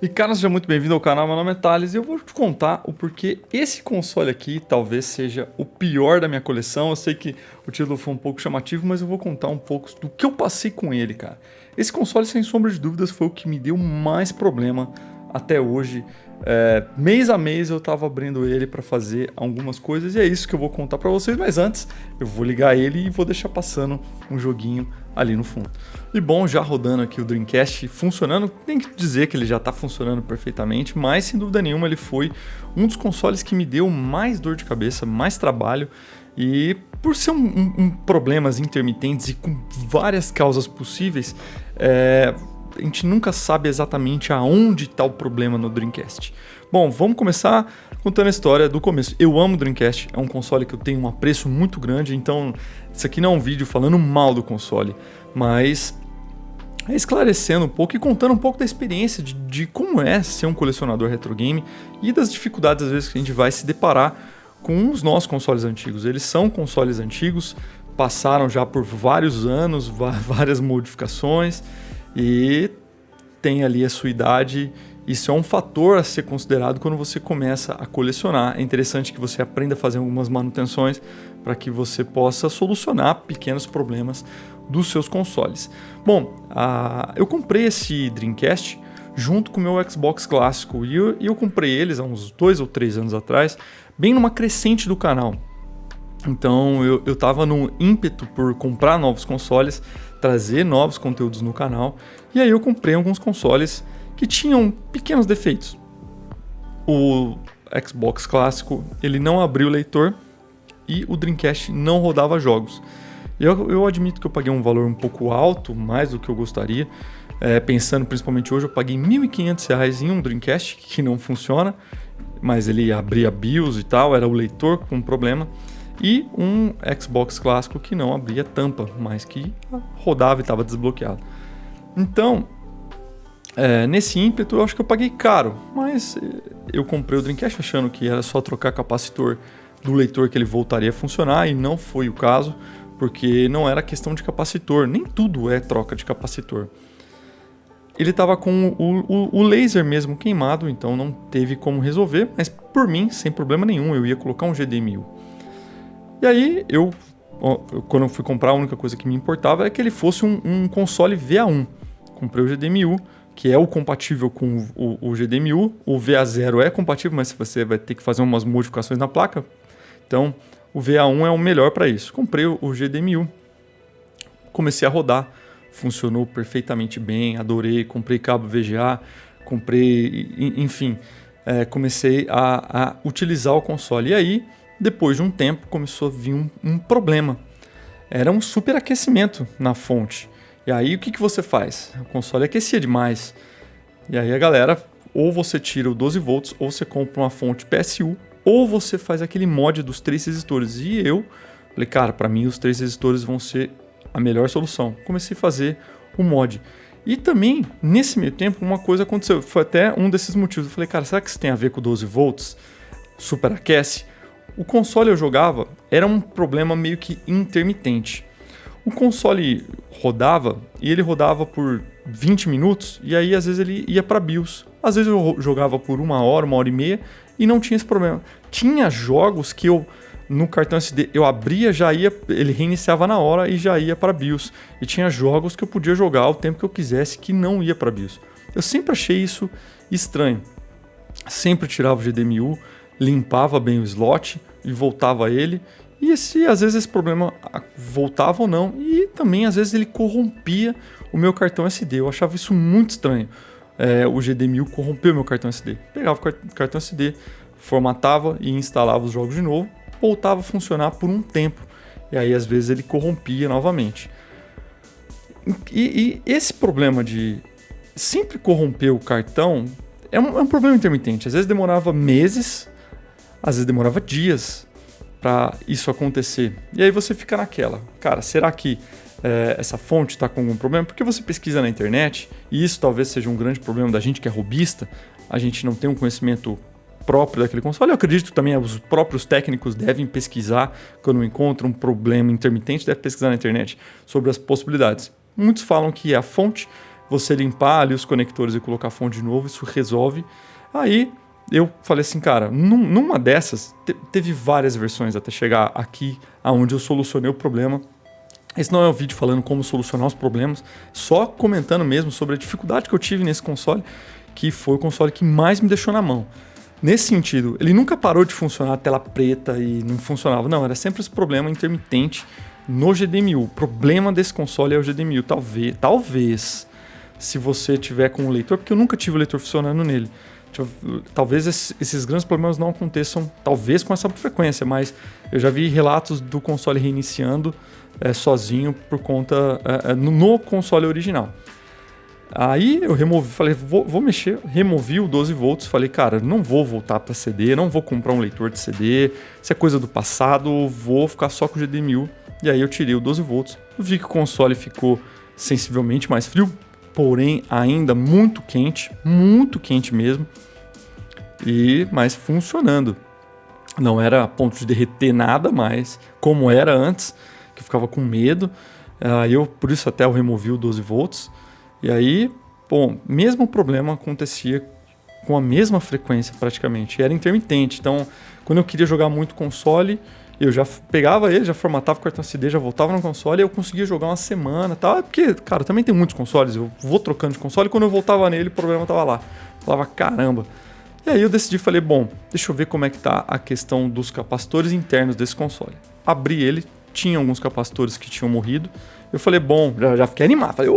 E cara, seja muito bem-vindo ao canal, meu nome é Thales e eu vou te contar o porquê esse console aqui talvez seja o pior da minha coleção. Eu sei que o título foi um pouco chamativo, mas eu vou contar um pouco do que eu passei com ele, cara. Esse console, sem sombra de dúvidas, foi o que me deu mais problema até hoje. Mês a mês eu tava abrindo ele para fazer algumas coisas e é isso que eu vou contar para vocês, mas antes eu vou ligar ele e vou deixar passando um joguinho ali no fundo. E bom, já rodando aqui o Dreamcast funcionando, tem que dizer que ele já está funcionando perfeitamente, mas sem dúvida nenhuma ele foi um dos consoles que me deu mais dor de cabeça, mais trabalho, e por ser problemas intermitentes e com várias causas possíveis, a gente nunca sabe exatamente aonde está o problema no Dreamcast. Bom, vamos começar contando a história do começo. Eu amo o Dreamcast, é um console que eu tenho um apreço muito grande, então isso aqui não é um vídeo falando mal do console, mas esclarecendo um pouco e contando um pouco da experiência de como é ser um colecionador retro game e das dificuldades às vezes que a gente vai se deparar com os nossos consoles antigos. Eles são consoles antigos, passaram já por vários anos, várias modificações, e tem ali a sua idade. Isso é um fator a ser considerado quando você começa a colecionar. É interessante que você aprenda a fazer algumas manutenções para que você possa solucionar pequenos problemas dos seus consoles. Bom, eu comprei esse Dreamcast junto com o meu Xbox clássico e eu comprei eles há uns 2 ou 3 anos atrás, bem numa crescente do canal. Então eu estava no ímpeto por comprar novos consoles, trazer novos conteúdos no canal, e aí eu comprei alguns consoles que tinham pequenos defeitos. O Xbox clássico, ele não abriu o leitor e o Dreamcast não rodava jogos. Eu admito que eu paguei um valor um pouco alto, mais do que eu gostaria. Pensando principalmente hoje, eu paguei R$ 1.500 em um Dreamcast que não funciona, mas ele abria BIOS e tal, era o leitor com problema. E um Xbox clássico que não abria tampa, mas que rodava e estava desbloqueado. Então, nesse ímpeto, eu acho que eu paguei caro, mas eu comprei o Dreamcast achando que era só trocar capacitor do leitor que ele voltaria a funcionar, e não foi o caso, porque não era questão de capacitor, nem tudo é troca de capacitor. Ele estava com o laser mesmo queimado, então não teve como resolver, mas por mim, sem problema nenhum, eu ia colocar um GD1000. E aí, quando eu fui comprar, a única coisa que me importava é que ele fosse um console VA1. Comprei o GD1000, que é o compatível com o GD1000. O VA0 é compatível, mas você vai ter que fazer umas modificações na placa. Então, o VA1 é o melhor para isso. Comprei o GD1000, comecei a rodar, funcionou perfeitamente bem, adorei. Comprei cabo VGA, enfim, comecei a utilizar o console. E aí, depois de um tempo, começou a vir um problema. Era um superaquecimento na fonte. E aí, o que você faz? O console aquecia demais. E aí, a galera, ou você tira o 12 volts, ou você compra uma fonte PSU, ou você faz aquele mod dos 3 resistores. E eu falei, cara, para mim os 3 resistores vão ser a melhor solução. Comecei a fazer o mod. E também, nesse meio tempo, uma coisa aconteceu. Foi até um desses motivos. Eu falei, cara, será que isso tem a ver com 12 volts? Superaquece? O console eu jogava era um problema meio que intermitente. O console rodava e ele rodava por 20 minutos e aí às vezes ele ia para BIOS. Às vezes eu jogava por 1 hora e meia e não tinha esse problema. Tinha jogos que no cartão SD eu abria, já ia, ele reiniciava na hora e já ia para BIOS. E tinha jogos que eu podia jogar o tempo que eu quisesse que não ia para BIOS. Eu sempre achei isso estranho. Sempre tirava o GD1000, limpava bem o slot e voltava ele. E às vezes esse problema voltava ou não. E também às vezes ele corrompia o meu cartão SD. Eu achava isso muito estranho. O GD1000 corrompeu meu cartão SD. Pegava o cartão SD, formatava e instalava os jogos de novo. Voltava a funcionar por um tempo. E aí às vezes ele corrompia novamente. E esse problema de sempre corromper o cartão é um problema intermitente. Às vezes demorava meses, às vezes demorava dias para isso acontecer. E aí você fica naquela, cara, será que essa fonte está com algum problema? Porque você pesquisa na internet, e isso talvez seja um grande problema da gente que é robista, a gente não tem um conhecimento próprio daquele console. Eu acredito também os próprios técnicos devem pesquisar quando encontram um problema intermitente, devem pesquisar na internet sobre as possibilidades. Muitos falam que a fonte você limpar ali os conectores e colocar a fonte de novo, isso resolve. Aí eu falei assim, cara, numa dessas, teve várias versões até chegar aqui, aonde eu solucionei o problema. Esse não é um vídeo falando como solucionar os problemas, só comentando mesmo sobre a dificuldade que eu tive nesse console, que foi o console que mais me deixou na mão. Nesse sentido, ele nunca parou de funcionar, tela preta e não funcionava. Não, era sempre esse problema intermitente no GDMU. O problema desse console é o GDMU. Talvez, se você tiver com um leitor, porque eu nunca tive o leitor funcionando nele. Talvez esses grandes problemas não aconteçam, talvez com essa frequência, mas eu já vi relatos do console reiniciando sozinho por conta no console original. Aí eu falei, vou mexer, removi o 12 volts, falei, cara, não vou voltar para CD, não vou comprar um leitor de CD, isso é coisa do passado, vou ficar só com o GDMU. E aí eu tirei o 12 volts, vi que o console ficou sensivelmente mais frio, porém ainda muito quente mesmo, mas funcionando. Não era a ponto de derreter nada mais, como era antes, que eu ficava com medo. Por isso até eu removi o 12 volts. E aí, mesmo problema acontecia com a mesma frequência praticamente. Era intermitente, então quando eu queria jogar muito console, eu já pegava ele, já formatava o cartão SD, já voltava no console e eu conseguia jogar uma semana, tá? Porque, cara, também tem muitos consoles, eu vou trocando de console e quando eu voltava nele o problema tava lá. Eu falava, caramba. E aí eu decidi, falei, deixa eu ver como é que tá a questão dos capacitores internos desse console. Abri ele, tinha alguns capacitores que tinham morrido. Eu falei, já fiquei animado, falei,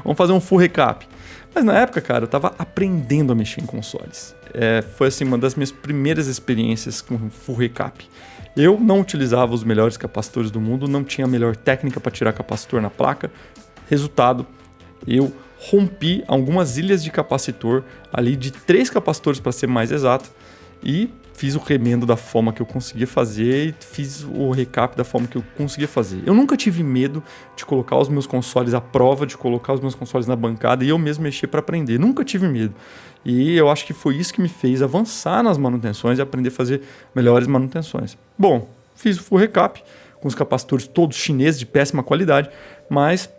vamos fazer um full recap. Mas na época, cara, eu tava aprendendo a mexer em consoles. Foi assim, uma das minhas primeiras experiências com full recap. Eu não utilizava os melhores capacitores do mundo, não tinha a melhor técnica para tirar capacitor na placa. Resultado, eu rompi algumas ilhas de capacitor, ali de 3 capacitores para ser mais exato, e fiz o remendo da forma que eu conseguia fazer e fiz o recap da forma que eu conseguia fazer. Eu nunca tive medo de colocar os meus consoles à prova, de colocar os meus consoles na bancada e eu mesmo mexer para aprender. Nunca tive medo. E eu acho que foi isso que me fez avançar nas manutenções e aprender a fazer melhores manutenções. Fiz o full recap com os capacitores todos chineses de péssima qualidade, mas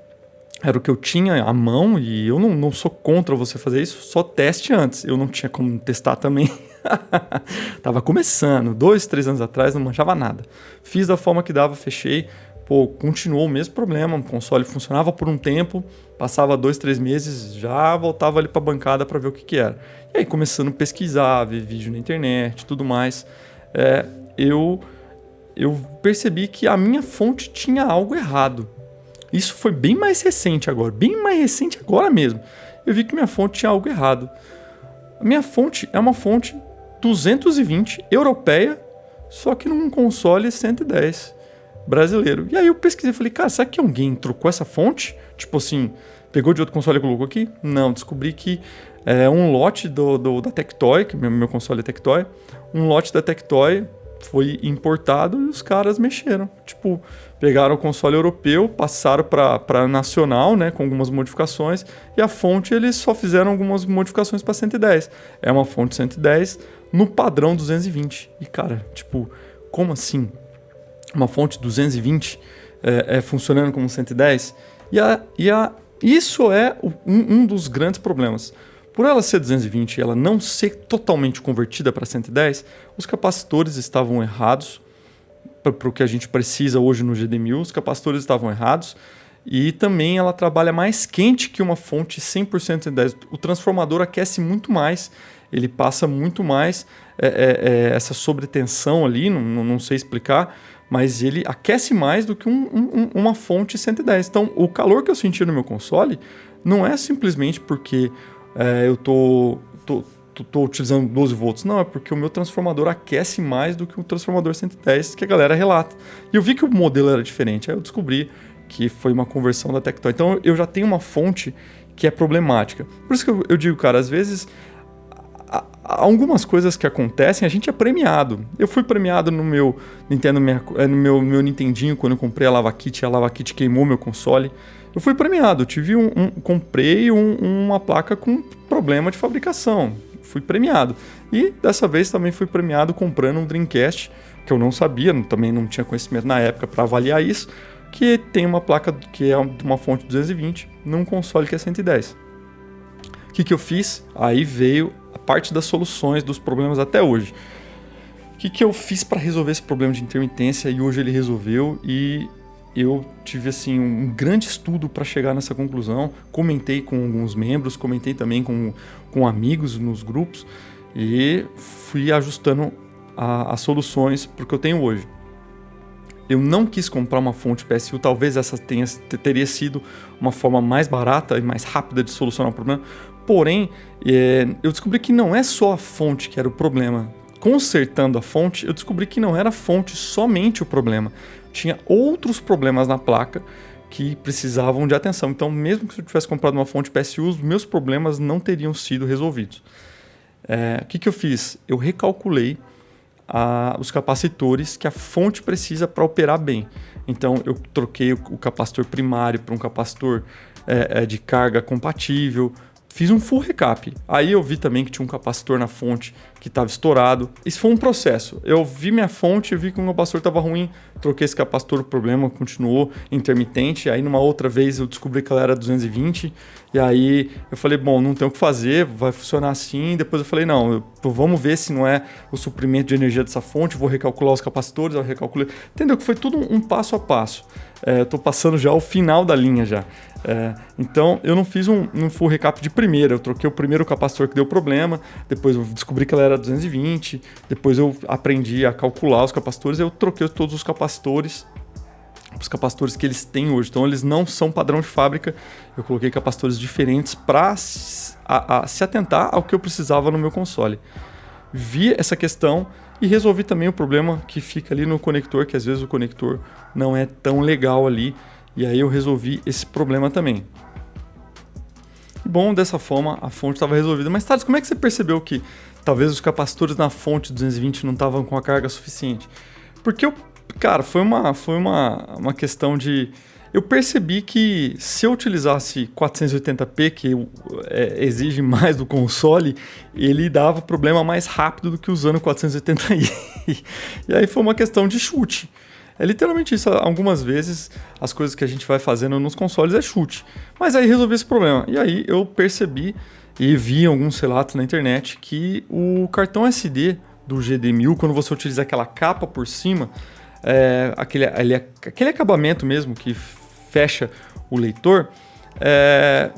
era o que eu tinha à mão e eu não sou contra você fazer isso, só teste antes. Eu não tinha como testar também. Tava começando, 2, 3 anos atrás, não manjava nada. Fiz da forma que dava, fechei. Continuou o mesmo problema. O console funcionava por um tempo, passava 2, 3 meses, já voltava ali pra bancada para ver o que era. E aí, começando a pesquisar, ver vídeo na internet, tudo mais, eu percebi que a minha fonte tinha algo errado. Isso foi bem mais recente agora mesmo. Eu vi que minha fonte tinha algo errado. A minha fonte é uma fonte 220 europeia, só que num console 110 brasileiro. E aí eu pesquisei e falei, cara, será que alguém trocou essa fonte? Tipo assim, pegou de outro console e colocou aqui? Não, descobri que um lote da Tectoy, que meu console é Tectoy, um lote da Tectoy foi importado e os caras mexeram. Tipo, pegaram o console europeu, passaram para nacional, né, com algumas modificações, e a fonte eles só fizeram algumas modificações para 110. É uma fonte 110 no padrão 220. E cara, tipo, como assim? Uma fonte 220 funcionando como 110? Isso é um dos grandes problemas. Por ela ser 220 e ela não ser totalmente convertida para 110, os capacitores estavam errados. Para o que a gente precisa hoje no GDMU, os capacitores estavam errados. E também ela trabalha mais quente que uma fonte 100% 110. O transformador aquece muito mais, ele passa muito mais essa sobretensão ali, não sei explicar, mas ele aquece mais do que uma fonte 110. Então, o calor que eu senti no meu console não é simplesmente porque eu tô utilizando 12 volts. Não, é porque o meu transformador aquece mais do que o transformador 110 que a galera relata. E eu vi que o modelo era diferente. Aí eu descobri que foi uma conversão da Tectoy. Então eu já tenho uma fonte que é problemática. Por isso que eu digo, cara, às vezes algumas coisas que acontecem, a gente é premiado. Eu fui premiado no meu Nintendo, no meu Nintendinho, quando eu comprei a Lava Kit queimou meu console. Eu fui premiado, comprei uma placa com problema de fabricação. Fui premiado. E dessa vez também fui premiado comprando um Dreamcast, que eu não sabia, também não tinha conhecimento na época para avaliar isso. que tem uma placa que é uma fonte 220 num console que é 110. O que eu fiz? Aí veio a parte das soluções dos problemas até hoje. O que eu fiz para resolver esse problema de intermitência e hoje ele resolveu e eu tive assim um grande estudo para chegar nessa conclusão. Comentei com alguns membros, comentei também com amigos nos grupos e fui ajustando as soluções para o que eu tenho hoje. Eu não quis comprar uma fonte PSU, talvez essa teria sido uma forma mais barata e mais rápida de solucionar o problema. Porém, eu descobri que não é só a fonte que era o problema. Consertando a fonte, eu descobri que não era a fonte somente o problema. Tinha outros problemas na placa que precisavam de atenção. Então, mesmo que eu tivesse comprado uma fonte PSU, os meus problemas não teriam sido resolvidos. O que eu fiz? Eu recalculei os capacitores que a fonte precisa para operar bem. Então, eu troquei o capacitor primário para um capacitor de carga compatível. Fiz um full recap. Aí eu vi também que tinha um capacitor na fonte que estava estourado. Isso foi um processo. Eu vi minha fonte, eu vi que o capacitor estava ruim, troquei esse capacitor, o problema continuou intermitente. Aí numa outra vez eu descobri que ela era 220. E aí eu falei, bom, não tem o que fazer, vai funcionar assim. Depois eu falei, não, vamos ver se não é o suprimento de energia dessa fonte, vou recalcular os capacitores, eu recalculei. Entendeu? Que foi tudo um passo a passo. Eu estou passando já ao final da linha já. Então eu não fiz um full recap de primeira, eu troquei o primeiro capacitor que deu problema, depois eu descobri que ela era 220, depois eu aprendi a calcular os capacitores, eu troquei todos os capacitores que eles têm hoje. Então eles não são padrão de fábrica, eu coloquei capacitores diferentes para se atentar ao que eu precisava no meu console. Vi essa questão e resolvi também o problema que fica ali no conector, que às vezes o conector não é tão legal ali. E aí eu resolvi esse problema também. Bom, dessa forma a fonte estava resolvida. Mas Thales, como é que você percebeu que talvez os capacitores na fonte 220 não estavam com a carga suficiente? Porque foi uma questão de... Eu percebi que se eu utilizasse 480p, que exige mais do console, ele dava problema mais rápido do que usando 480i. E aí foi uma questão de chute. É literalmente isso. Algumas vezes as coisas que a gente vai fazendo nos consoles é chute. Mas aí resolvi esse problema. E aí eu percebi e vi alguns relatos na internet que o cartão SD do GD1000, quando você utiliza aquela capa por cima, aquele acabamento mesmo que fecha o leitor,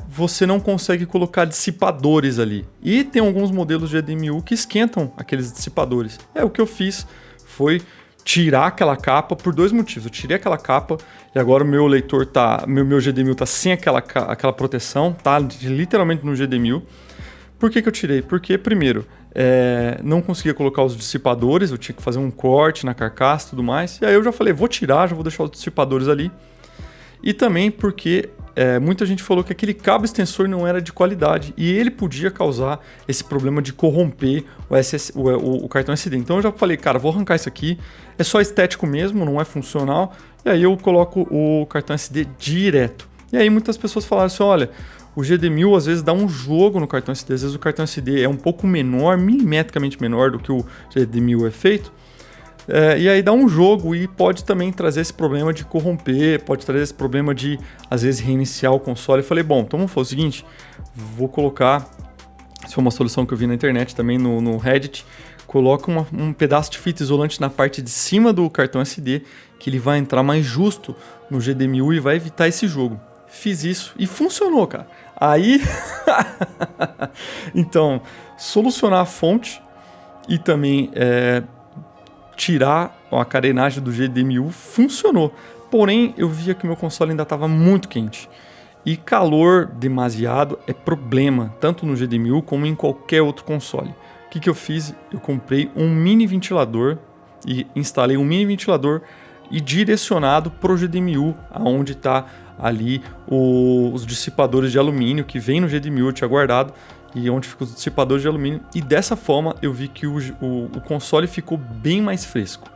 você não consegue colocar dissipadores ali. E tem alguns modelos de GD1000 que esquentam aqueles dissipadores. O que eu fiz foi tirar aquela capa por dois motivos. Eu tirei aquela capa e agora o meu leitor meu GD1000 tá sem aquela proteção, tá literalmente no GD1000. Por que eu tirei? Porque, primeiro, não conseguia colocar os dissipadores, eu tinha que fazer um corte na carcaça e tudo mais. E aí eu já falei, vou tirar, já vou deixar os dissipadores ali. E também porque muita gente falou que aquele cabo extensor não era de qualidade e ele podia causar esse problema de corromper o cartão SD. Então eu já falei, cara, vou arrancar isso aqui, é só estético mesmo, não é funcional. E aí eu coloco o cartão SD direto. E aí muitas pessoas falaram assim, olha, o GD1000 às vezes dá um jogo no cartão SD, às vezes o cartão SD é um pouco menor, milimetricamente menor do que o GD1000 é feito. E aí dá um jogo e pode também trazer esse problema de corromper, pode trazer esse problema de, às vezes, reiniciar o console. Eu falei, bom, então vamos fazer o seguinte, vou colocar, isso foi uma solução que eu vi na internet também, no Reddit, coloca um pedaço de fita isolante na parte de cima do cartão SD, que ele vai entrar mais justo no GD1000 e vai evitar esse jogo. Fiz isso e funcionou, cara. Aí, então, solucionar a fonte e também tirar a carenagem do GD1000 funcionou. Porém, eu via que o meu console ainda estava muito quente. E calor demasiado é problema, tanto no GD1000 como em qualquer outro console. O que eu fiz? Eu comprei um mini ventilador e instalei um mini ventilador e direcionado para o GD1000, aonde está ali os dissipadores de alumínio que vem no GD1000, eu tinha guardado, e onde ficam os dissipadores de alumínio. E dessa forma eu vi que o console ficou bem mais fresco.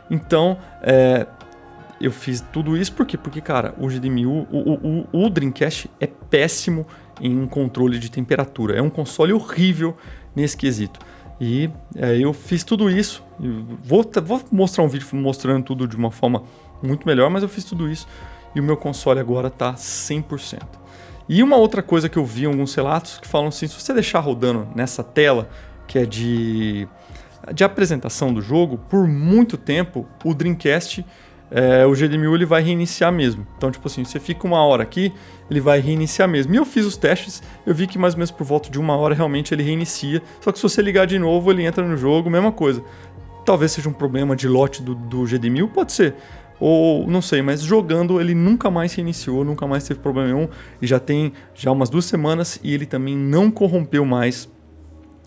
Então eu fiz tudo isso por quê? Porque, cara, o GD1000, o Dreamcast é péssimo em controle de temperatura. É um console horrível nesse quesito. E eu fiz tudo isso. Vou mostrar um vídeo mostrando tudo de uma forma muito melhor, mas eu fiz tudo isso e o meu console agora tá 100%. E uma outra coisa que eu vi em alguns relatos que falam assim, se você deixar rodando nessa tela, que é de apresentação do jogo, por muito tempo, o Dreamcast, o GDMU ele vai reiniciar mesmo. Então, tipo assim, você fica 1 hora aqui, ele vai reiniciar mesmo. E eu fiz os testes, eu vi que mais ou menos por volta de 1 hora realmente ele reinicia. Só que se você ligar de novo, ele entra no jogo, mesma coisa. Talvez seja um problema de lote do GDMU, pode ser. Ou não sei, mas jogando ele nunca mais se iniciou, nunca mais teve problema nenhum. E já tem umas 2 semanas e ele também não corrompeu mais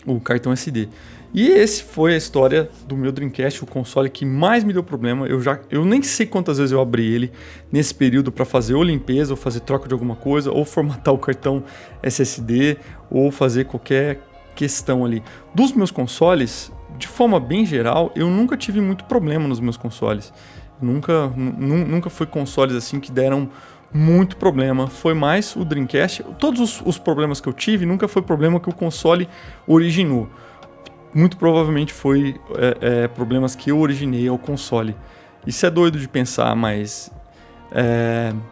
o cartão SD. E esse foi a história do meu Dreamcast, o console que mais me deu problema. Eu nem sei quantas vezes eu abri ele nesse período para fazer ou limpeza, ou fazer troca de alguma coisa, ou formatar o cartão SSD, ou fazer qualquer questão ali. Dos meus consoles, de forma bem geral, eu nunca tive muito problema nos meus consoles. Nunca foi consoles assim que deram muito problema. Foi mais o Dreamcast. Todos os problemas que eu tive nunca foi problema que o console originou. Muito provavelmente foi problemas que eu originei ao console. Isso é doido de pensar, mas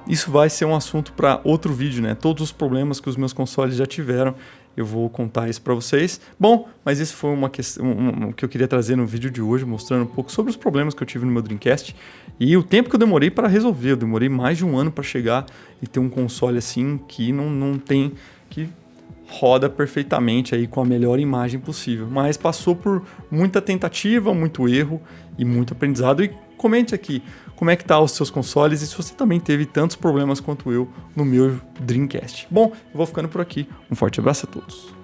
isso vai ser um assunto para outro vídeo, né? Todos os problemas que os meus consoles já tiveram, eu vou contar isso para vocês. Bom, mas isso foi uma questão que eu queria trazer no vídeo de hoje, mostrando um pouco sobre os problemas que eu tive no meu Dreamcast e o tempo que eu demorei para resolver. Eu demorei mais de 1 ano para chegar e ter um console assim que não tem, que roda perfeitamente aí com a melhor imagem possível. Mas passou por muita tentativa, muito erro e muito aprendizado. E comente aqui como é que tá os seus consoles e se você também teve tantos problemas quanto eu no meu Dreamcast. Bom, eu vou ficando por aqui. Um forte abraço a todos.